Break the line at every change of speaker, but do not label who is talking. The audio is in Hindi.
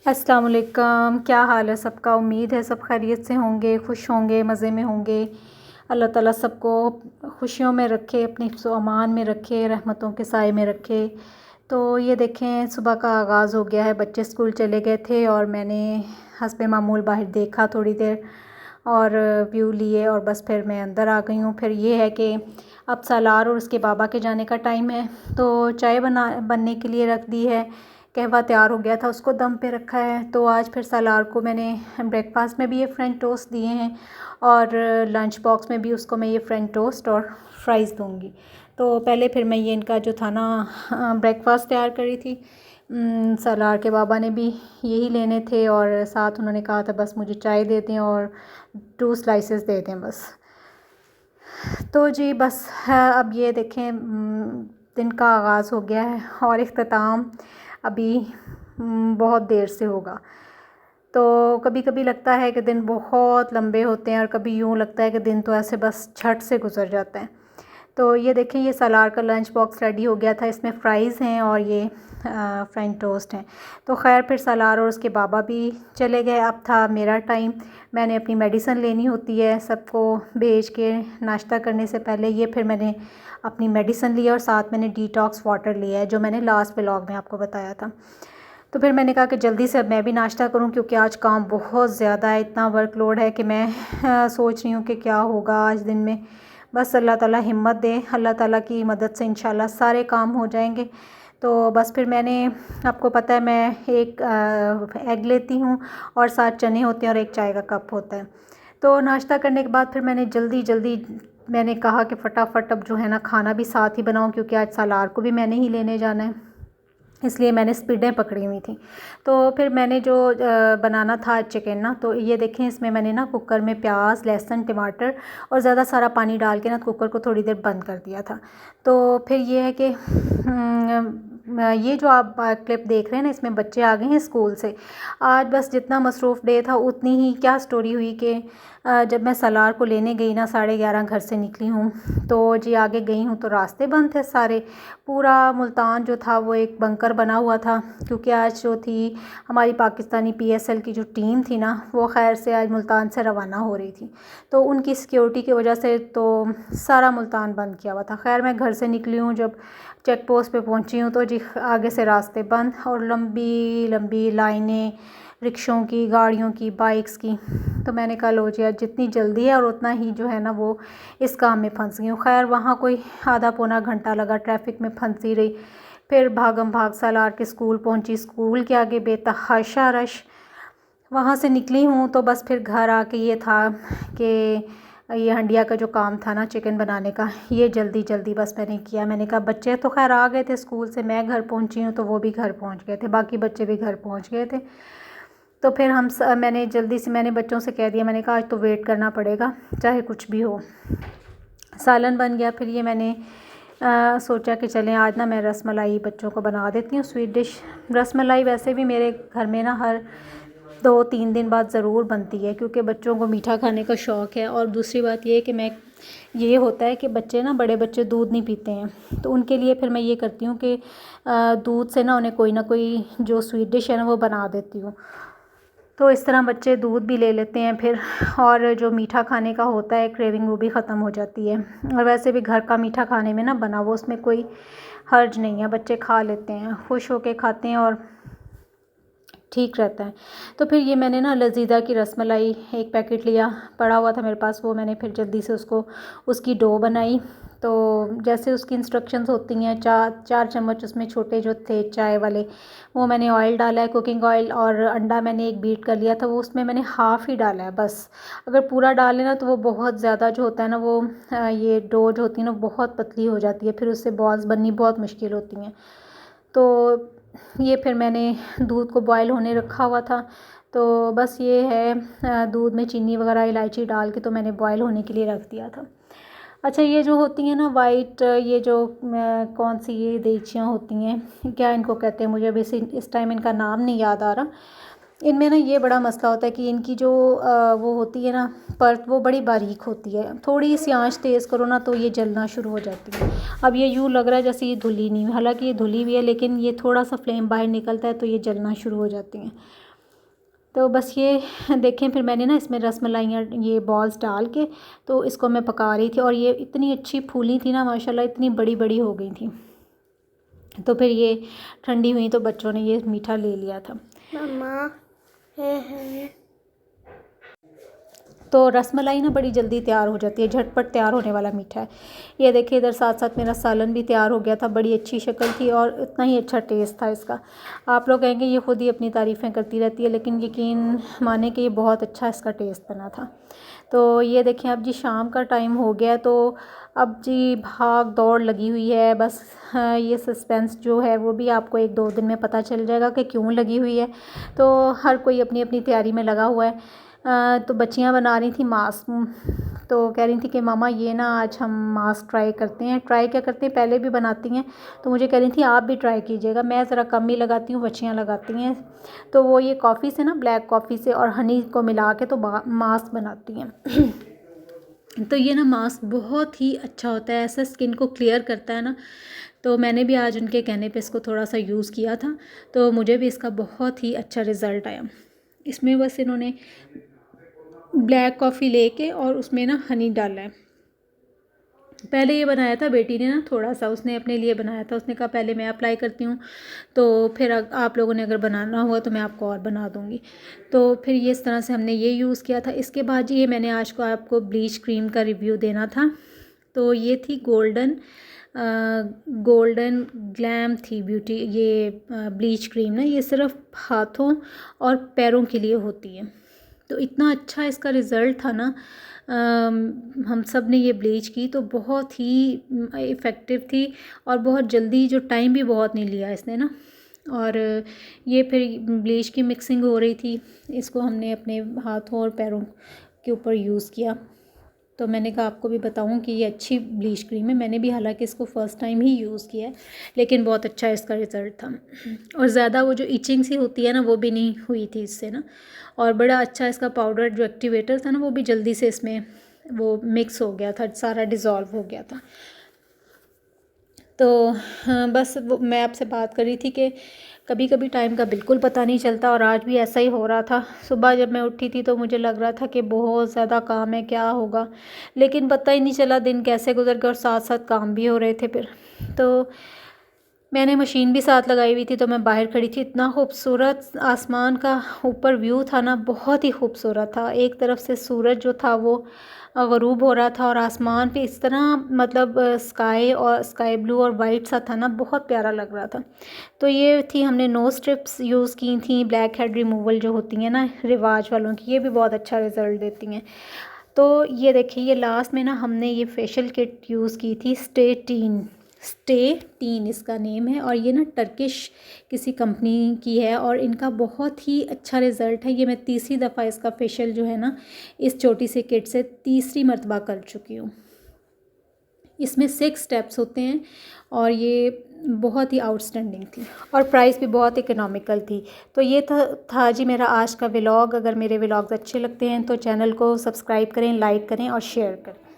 अस्सलाम वालेकुम। क्या हाल है सबका? उम्मीद है सब खैरियत से होंगे, खुश होंगे, मज़े में होंगे। अल्लाह ताला सबको खुशियों में रखे, अपने हिफ्ज़ अमान में रखे, रहमतों के साए में रखे। तो ये देखें, सुबह का आगाज़ हो गया है, बच्चे स्कूल चले गए थे और मैंने हस्बे मामूल बाहर देखा थोड़ी देर और व्यू लिए और बस फिर मैं अंदर आ गई हूँ। फिर ये है कि अब सालार और उसके बाबा के जाने का टाइम है, तो चाय बनने के लिए रख दी है। कहवा तैयार हो गया था, उसको दम पे रखा है। तो आज फिर सालार को मैंने ब्रेकफास्ट में भी ये फ्रेंच टोस्ट दिए हैं और लंच बॉक्स में भी उसको मैं ये फ्रेंच टोस्ट और फ्राइज़ दूँगी। तो पहले फिर मैं ये इनका जो था ना ब्रेकफास्ट तैयार करी थी। सालार के बाबा ने भी यही लेने थे और साथ उन्होंने कहा था बस मुझे चाय दे दें और 2 स्लाइसेस दे दें बस। तो जी बस अब ये देखें, दिन का आगाज़ हो गया है और इख्तिताम अभी बहुत देर से होगा। तो कभी-कभी लगता है कि दिन बहुत लंबे होते हैं और कभी यूँ लगता है कि दिन तो ऐसे बस झट से गुज़र जाते हैं। तो ये देखें, ये सालार का लंच बॉक्स रेडी हो गया था। इसमें फ़्राइज़ हैं और ये फ्रेंच टोस्ट हैं। तो ख़ैर फिर सालार और उसके बाबा भी चले गए। अब था मेरा टाइम। मैंने अपनी मेडिसिन लेनी होती है सबको भेज के नाश्ता करने से पहले। ये फिर मैंने अपनी मेडिसिन ली और साथ मैंने डिटॉक्स वाटर लिया है, जो मैंने लास्ट व्लॉग में आपको बताया था। तो फिर मैंने कहा कि जल्दी से अब मैं भी नाश्ता करूं, क्योंकि आज काम बहुत ज़्यादा है, इतना वर्कलोड है कि मैं सोच रही हूँ कि क्या होगा आज दिन में। बस अल्लाह ताला हिम्मत दे, अल्लाह ताला की मदद से इंशाल्लाह सारे काम हो जाएंगे। तो बस फिर मैंने, आपको पता है मैं एक एग लेती हूँ और 7 चने होते हैं और एक चाय का कप होता है। तो नाश्ता करने के बाद फिर मैंने जल्दी जल्दी मैंने कहा कि फटाफट अब जो है ना खाना भी साथ ही बनाऊँ, क्योंकि आज सालार को भी मैंने ही लेने जाना है, इसलिए मैंने स्पीडें पकड़ी हुई थी। तो फिर मैंने जो बनाना था चिकन ना, तो ये देखें, इसमें मैंने ना कुकर में प्याज, लहसुन, टमाटर और ज़्यादा सारा पानी डाल के ना कुकर को थोड़ी देर बंद कर दिया था। तो फिर ये है कि ये जो आप क्लिप देख रहे हैं ना, इसमें बच्चे आ गए हैं स्कूल से। आज बस जितना मसरूफ़ डे था उतनी ही क्या स्टोरी हुई कि जब मैं सालार को लेने गई ना, 11:30 घर से निकली हूँ, तो जी आगे गई हूँ तो रास्ते बंद थे सारे। पूरा मुल्तान जो था वो एक बंकर बना हुआ था, क्योंकि आज जो थी हमारी पाकिस्तानी पीएसएल की जो टीम थी ना, वो खैर से आज मुल्तान से रवाना हो रही थी। तो उनकी सिक्योरिटी की वजह से तो सारा मुल्तान बंद किया हुआ था। खैर मैं घर से निकली हूँ, जब चेक पोस्ट पे पहुँची हूँ तो जी आगे से रास्ते बंद और लंबी लंबी लाइनें रिक्शों की, गाड़ियों की, बाइक्स की। तो मैंने कहा लो जी, आज जितनी जल्दी है और उतना ही जो है ना वो इस काम में फंस गई हूँ। खैर वहाँ कोई आधा पौना घंटा लगा, ट्रैफिक में फंसी रही। फिर भागम भाग सालार के स्कूल पहुँची, स्कूल के आगे बेतहाशा रश। वहाँ से निकली हूँ तो बस फिर घर आके ये था कि ये हंडिया का जो काम था ना चिकन बनाने का, ये जल्दी जल्दी बस मैंने किया। मैंने कहा बच्चे तो खैर आ गए थे स्कूल से, मैं घर पहुँची हूँ तो वो भी घर पहुँच गए थे, बाकी बच्चे भी घर पहुँच गए थे। तो फिर मैंने जल्दी से मैंने बच्चों से कह दिया, मैंने कहा आज तो वेट करना पड़ेगा चाहे कुछ भी हो। सालन बन गया। फिर ये मैंने सोचा कि चलें आज ना मैं रस मलाई बच्चों को बना देती हूँ, स्वीट डिश। रस मलाई वैसे भी मेरे घर में ना हर 2-3 दिन बाद ज़रूर बनती है, क्योंकि बच्चों को मीठा खाने का शौक़ है। और दूसरी बात ये है कि ये होता है कि बच्चे ना, बड़े बच्चे दूध नहीं पीते हैं, तो उनके लिए फिर मैं ये करती हूँ कि दूध से ना उन्हें कोई ना कोई जो स्वीट डिश है ना वो बना देती हूँ। तो इस तरह बच्चे दूध भी ले लेते हैं फिर, और जो मीठा खाने का होता है क्रेविंग, वो भी ख़त्म हो जाती है। और वैसे भी घर का मीठा खाने में ना बना हुआ, उसमें कोई हर्ज नहीं है, बच्चे खा लेते हैं, खुश होके खाते हैं और ठीक रहता है। तो फिर ये मैंने ना लजीदा की रसमलाई एक पैकेट लिया, पड़ा हुआ था मेरे पास, वो मैंने फिर जल्दी से उसकी डो बनाई। तो जैसे उसकी इंस्ट्रक्शंस होती हैं, 4 चम्मच उसमें छोटे जो थे चाय वाले, वो मैंने ऑयल डाला है, कुकिंग ऑयल, और अंडा मैंने एक बीट कर लिया था, वो उसमें मैंने हाफ़ ही डाला है बस। अगर पूरा डाल लेना तो वो बहुत ज़्यादा जो होता है ना वो ये डो जो होती है ना बहुत पतली हो जाती है, फिर उससे बॉल्स बननी बहुत मुश्किल होती हैं। तो ये फिर मैंने दूध को बॉयल होने रखा हुआ था। तो बस ये है, दूध में चीनी वगैरह इलायची डाल के तो मैंने बॉयल होने के लिए रख दिया था। अच्छा, ये जो होती हैं ना वाइट, ये जो कौन सी ये देचियाँ होती हैं, क्या इनको कहते हैं, मुझे अभी इस टाइम इनका नाम नहीं याद आ रहा। इनमें ना ये बड़ा मसला होता है कि इनकी जो वो होती है ना परत, वो बड़ी बारीक होती है। थोड़ी सी आंच तेज़ करो ना तो ये जलना शुरू हो जाती है। अब ये यूँ लग रहा है जैसे ये धुली नहीं हुई, हालांकि ये धुली हुई है, लेकिन ये थोड़ा सा फ्लेम बाहर निकलता है तो ये जलना शुरू हो जाती हैं। तो बस ये देखें, फिर मैंने ना इसमें रसमलाइयाँ ये बॉल्स डाल के तो इसको मैं पका रही थी, और ये इतनी अच्छी फूली थी ना माशाल्लाह, इतनी बड़ी बड़ी हो गई थी। तो फिर ये ठंडी हुई तो बच्चों ने ये मीठा ले लिया था। मम्मा तो रसमलाई ना बड़ी जल्दी तैयार हो जाती है, झटपट तैयार होने वाला मीठा है। ये देखिए इधर साथ साथ मेरा सालन भी तैयार हो गया था, बड़ी अच्छी शक्ल थी और इतना ही अच्छा टेस्ट था इसका। आप लोग कहेंगे ये खुद ही अपनी तारीफ़ें करती रहती है, लेकिन यकीन माने कि ये बहुत अच्छा इसका टेस्ट बना था। तो ये देखें अब जी शाम का टाइम हो गया, तो अब जी भाग दौड़ लगी हुई है बस। हाँ, ये सस्पेंस जो है वो भी आपको 1-2 दिन में पता चल जाएगा कि क्यों लगी हुई है। तो हर कोई अपनी अपनी तैयारी में लगा हुआ है। तो बच्चियां बना रही थी मास्क, तो कह रही थी कि मामा ये ना आज हम मास्क ट्राई करते हैं। ट्राई क्या करते हैं, पहले भी बनाती हैं, तो मुझे कह रही थी आप भी ट्राई कीजिएगा। मैं ज़रा कम ही लगाती हूँ, बच्चियां लगाती हैं। तो वो ये कॉफ़ी से ना, ब्लैक कॉफ़ी से और हनी को मिला के तो मास्क बनाती हैं। तो ये ना मास्क बहुत ही अच्छा होता है, ऐसा स्किन को क्लियर करता है ना। तो मैंने भी आज उनके कहने पे इसको थोड़ा सा यूज़ किया था, तो मुझे भी इसका बहुत ही अच्छा रिज़ल्ट आया। इसमें बस इन्होंने ब्लैक कॉफ़ी लेके और उसमें ना हनी डाला है। पहले ये बनाया था बेटी ने ना, थोड़ा सा उसने अपने लिए बनाया था, उसने कहा पहले मैं अप्लाई करती हूँ, तो फिर आप लोगों ने अगर बनाना हुआ तो मैं आपको और बना दूँगी। तो फिर ये इस तरह से हमने ये यूज़ किया था। इसके बाद ये मैंने आज को आपको ब्लीच क्रीम का रिव्यू देना था। तो ये थी गोल्डन ग्लैम थी ब्यूटी, ये ब्लीच क्रीम ना, ये सिर्फ हाथों और पैरों के लिए होती है। तो इतना अच्छा इसका रिज़ल्ट था ना, हम सब ने ये ब्लीच की तो बहुत ही इफ़ेक्टिव थी, और बहुत जल्दी, जो टाइम भी बहुत नहीं लिया इसने ना। और ये फिर ब्लीच की मिक्सिंग हो रही थी, इसको हमने अपने हाथों और पैरों के ऊपर यूज़ किया। तो मैंने कहा आपको भी बताऊं कि ये अच्छी ब्लीच क्रीम है। मैंने भी हालांकि इसको फ़र्स्ट टाइम ही यूज़ किया है, लेकिन बहुत अच्छा इसका रिज़ल्ट था, और ज़्यादा वो जो इचिंग सी होती है ना वो भी नहीं हुई थी इससे ना। और बड़ा अच्छा इसका पाउडर जो एक्टिवेटर था ना, वो भी जल्दी से इसमें वो मिक्स हो गया था, सारा डिज़ोल्व हो गया था। तो हाँ, बस वो मैं आपसे बात कर रही थी कि कभी कभी टाइम का बिल्कुल पता नहीं चलता, और आज भी ऐसा ही हो रहा था। सुबह जब मैं उठी थी तो मुझे लग रहा था कि बहुत ज़्यादा काम है, क्या होगा, लेकिन पता ही नहीं चला दिन कैसे गुजर गया, और साथ साथ काम भी हो रहे थे फिर। तो मैंने मशीन भी साथ लगाई हुई थी, तो मैं बाहर खड़ी थी। इतना खूबसूरत आसमान का ऊपर व्यू था ना, बहुत ही खूबसूरत था। एक तरफ से सूरज जो था वो ग़रूब हो रहा था, और आसमान पे इस तरह मतलब स्काई ब्लू और वाइट सा था ना, बहुत प्यारा लग रहा था। तो ये थी, हमने नोज़ स्ट्रिप्स यूज़ की थी, ब्लैक हेड रिमूवल जो होती हैं ना रिवाज वालों की, ये भी बहुत अच्छा रिज़ल्ट देती हैं। तो ये देखिए, ये लास्ट में ना हमने ये फेशियल किट यूज़ की थी, स्टे टीन इसका नेम है, और ये ना टर्किश किसी कंपनी की है, और इनका बहुत ही अच्छा रिज़ल्ट है। ये मैं तीसरी दफ़ा इसका फेशियल जो है ना, इस छोटी सी किट से तीसरी मरतबा कर चुकी हूँ। इसमें 6 स्टेप्स होते हैं, और ये बहुत ही आउटस्टैंडिंग थी, और प्राइस भी बहुत इकोनॉमिकल थी। तो ये था जी मेरा आज का व्लॉग। अगर मेरे व्लॉग्स अच्छे लगते हैं तो चैनल को सब्सक्राइब करें, लाइक करें और शेयर करें।